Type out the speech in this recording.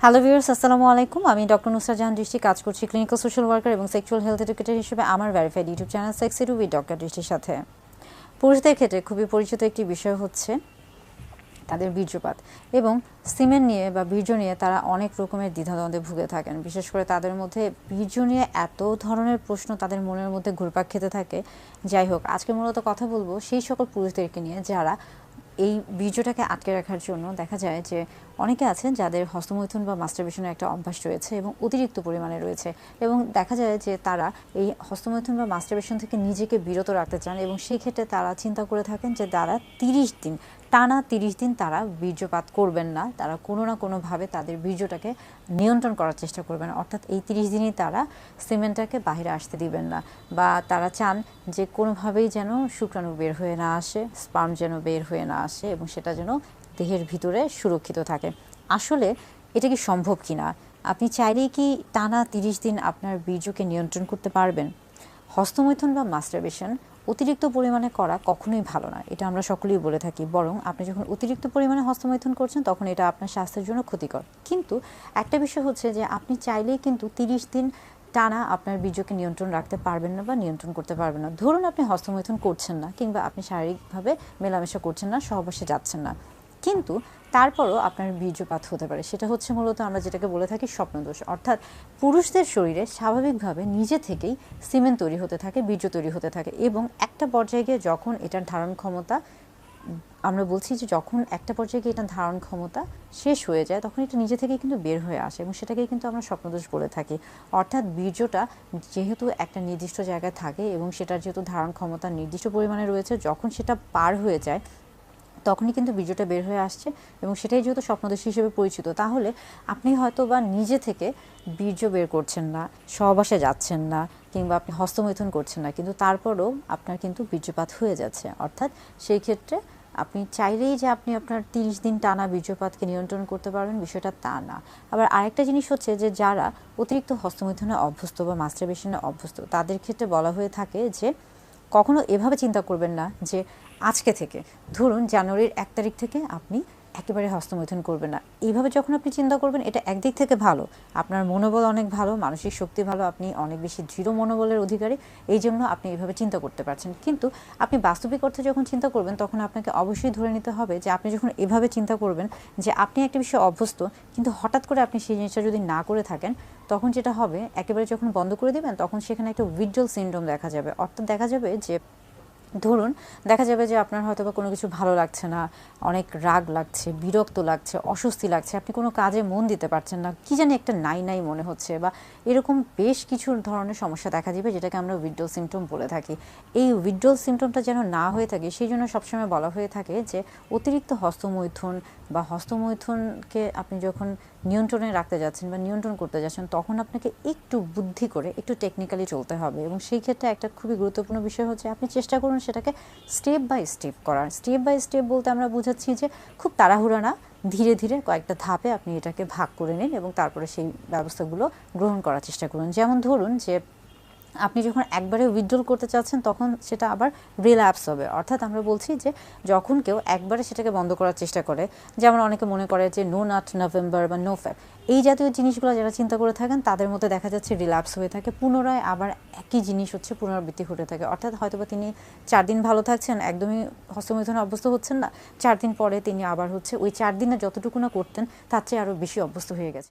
Hello viewers, আসসালামু আলাইকুম। আমি ডক্টর নুসরাত জাহান দৃষ্টি, কাজ করছি ক্লিনিক্যাল সোশ্যাল ওয়ার্কার এবং সেক্সুয়াল হেলথ এডুকেটর হিসেবে আমার verified YouTube channel sex edu with doctor দৃষ্টির সাথে। পুরুষদের ক্ষেত্রে খুবই পরিচিত একটি বিষয় হচ্ছে তাদের বীর্যপাত এবং সিমেন নিয়ে বা বীর্য নিয়ে তারা অনেক রকমের দ্বিধাদ্বন্দ্বে ভুগে থাকেন। বিশেষ করে তাদের মধ্যে বীর্য নিয়ে এত ধরনের প্রশ্ন তাদের মনের মধ্যে ঘুরপাক খেতে থাকে। যাই হোক, আজকে মূলত কথা বলবো সেই সকল পুরুষদেরকে নিয়ে যারা এই বীর্যটাকে আটকে রাখার জন্য দেখা যায় যে অনেকে আছেন যাদের হস্তমৈথুন বা মাস্টারবেশনের একটা অভ্যাস রয়েছে এবং অতিরিক্ত পরিমাণে রয়েছে, এবং দেখা যায় যে তারা এই হস্তমৈথুন বা মাস্টারবেশন থেকে নিজেকে বিরত রাখতে চান এবং সেই ক্ষেত্রে তারা চিন্তা করে থাকেন যে তারা 30 দিন টানা 30 দিন তারা বীর্যপাত করবেন না, তারা কোনো না কোনোভাবে তাদের বীর্যটাকে নিয়ন্ত্রণ করার চেষ্টা করবেন। অর্থাৎ এই 30 দিনই তারা সিমেন্টটাকে বাইরে আসতে দিবেন না, বা তারা চান যে কোনোভাবেই যেন শুক্রাণু বের হয়ে না আসে, স্পার্ম যেন বের হয়ে না আসে এবং সেটা যেন দেহের ভিতরে সুরক্ষিত থাকে। আসলে এটা কি সম্ভব কিনা? আপনি চাইলেই কি টানা 30 দিন আপনার বীর্যকে নিয়ন্ত্রণ করতে পারবেন? হস্তমৈথুন বা মাস্টারবেশন অতিরিক্ত পরিমাণে করা কখনোই ভালো না, এটা আমরা সকলেই বলে থাকি। বরং আপনি যখন অতিরিক্ত পরিমাণে হস্তমৈথুন করছেন তখন এটা আপনার স্বাস্থ্যের জন্য ক্ষতিকর। কিন্তু একটা বিষয় হচ্ছে যে আপনি চাইলেই কিন্তু 30 দিন টানা আপনার বীর্যকে নিয়ন্ত্রণ রাখতে পারবেন না বা নিয়ন্ত্রণ করতে পারবেন না। ধরুন আপনি হস্তমৈথুন করছেন না, কিংবা আপনি শারীরিকভাবে মেলামেশা করছেন না, সহবাসে যাচ্ছেন না, কিন্তু তারপরও আপনার বীর্যপাত হতে পারে। সেটা হচ্ছে মূলত আমরা যেটাকে বলে থাকি স্বপ্নদোষ। অর্থাৎ পুরুষদের শরীরে স্বাভাবিকভাবে নিজে থেকেই সিমেন্ট তৈরি হতে থাকে, বীর্য তৈরি হতে থাকে, এবং একটা পর্যায়ে গিয়ে যখন এটার ধারণ ক্ষমতা, আমরা বলছি যে যখন একটা পর্যায়ে গিয়ে এটার ধারণ ক্ষমতা শেষ হয়ে যায় তখন এটা নিজে থেকেই কিন্তু বের হয়ে আসে, এবং সেটাকেই কিন্তু আমরা স্বপ্নদোষ বলে থাকি। অর্থাৎ বীর্যটা যেহেতু একটা নির্দিষ্ট জায়গায় থাকে এবং সেটার যেহেতু ধারণ ক্ষমতা নির্দিষ্ট পরিমাণে রয়েছে, যখন সেটা পার হয়ে যায় তখনই কিন্তু বীর্যটা বের হয়ে আসছে, এবং সেটাই যেহেতু স্বপ্নদোষ হিসেবে পরিচিত, তাহলে আপনি হয়তো বা নিজে থেকে বীর্য বের করছেন না, সহবাসে যাচ্ছেন না, কিংবা আপনি হস্তমৈথুন করছেন না, কিন্তু তারপরেও আপনার কিন্তু বীর্যপাত হয়ে যাচ্ছে। অর্থাৎ সেই ক্ষেত্রে আপনি চাইলেই যে আপনি আপনার 30 দিন টানা বীর্যপাতকে নিয়ন্ত্রণ করতে পারবেন, বিষয়টা তা না। আবার আরেকটা জিনিস হচ্ছে যে যারা অতিরিক্ত হস্তমৈথুনে অভ্যস্ত বা মাস্টারবেশনে অভ্যস্ত, তাদের ক্ষেত্রে বলা হয়ে থাকে যে কখনো এভাবে চিন্তা করবেন না যে আজকে থেকে, ধরুন জানুয়ারির 1 তারিখ থেকে আপনি একেবারে হস্তমৈথুন করবেন না। এইভাবে যখন আপনি চিন্তা করবেন, এটা একদিক থেকে ভালো, আপনার মনোবল অনেক ভালো, মানসিক শক্তি ভালো, আপনি অনেক বেশি দৃঢ় মনোবলের অধিকারী, এই জন্য আপনি এইভাবে চিন্তা করতে পারছেন। কিন্তু আপনি বাস্তবিক অর্থে যখন চিন্তা করবেন তখন আপনাকে অবশ্যই ধরে নিতে হবে যে আপনি যখন এভাবে চিন্তা করবেন যে আপনি একটা বিষয়ে অভ্যস্ত, কিন্তু হঠাৎ করে আপনি সেই জিনিসটা যদি না করে থাকেন, তখন যেটা হবে একেবারে যখন বন্ধ করে দেবেন তখন সেখানে একটা উইথড্রল সিনড্রোম দেখা যাবে। অর্থাৎ দেখা যাবে যে ধরুন দেখা যাবে যে আপনার হয়তো বা কোনো কিছু ভালো লাগছে না, অনেক রাগ লাগছে, বিরক্ত লাগছে, অস্বস্তি লাগছে, আপনি কোনো কাজে মন দিতে পারছেন না, কি জানি একটা নাই নাই মনে হচ্ছে, বা এরকম বেশ কিছু ধরনের সমস্যা দেখা দিবে, যেটাকে আমরা উইথড্রল সিমটম বলে থাকি। এই উইথড্রল সিমটমটা যেন না হয়ে থাকে সেই জন্য সবসময় বলা হয়ে থাকে যে অতিরিক্ত হস্তমৈথুন বা হস্তমৈথুনকে আপনি যখন নিয়ন্ত্রণে রাখতে যাচ্ছেন বা নিয়ন্ত্রণ করতে যাচ্ছেন, তখন আপনাকে একটু বুদ্ধি করে একটু টেকনিক্যালি চলতে হবে। এবং সেই ক্ষেত্রে একটা খুবই গুরুত্বপূর্ণ বিষয় হচ্ছে আপনি চেষ্টা করুন সেটাকে স্টেপ বাই স্টেপ করার। স্টেপ বাই স্টেপ বলতে আমরা বুঝাচ্ছি যে খুব তাড়াহুড়া না, ধীরে ধীরে কয়েকটা ধাপে আপনি এটাকে ভাগ করে নিন এবং তারপরে সেই ব্যবস্থাগুলো গ্রহণ করার চেষ্টা করুন। যেমন ধরুন যে আপনি যখন একবারে উইথড্রল করতে চাচ্ছেন তখন সেটা আবার রিল্যাপস হবে। অর্থাৎ আমরা বলছি যে যখন কেউ একবারে সেটাকে বন্ধ করার চেষ্টা করে, যেমন অনেকে মনে করে যে নো নাট নভেম্বর বা নো ফ্যাব, এই জাতীয় জিনিসগুলো যারা চিন্তা করে থাকেন তাদের মধ্যে দেখা যাচ্ছে রিল্যাপস হয়ে থাকে, পুনরায় আবার একই জিনিস হচ্ছে পুনরাবৃত্তি ঘটে থাকে। অর্থাৎ হয়তোবা তিনি 4 দিন ভালো থাকছেন, একদমই হস্তমৈথুনে অভ্যস্ত হচ্ছেন না, 4 দিন পরে তিনি আবার হচ্ছে ওই 4 দিনে যতটুকু না করতেন তার চেয়ে আরও বেশি অভ্যস্ত হয়ে গেছে।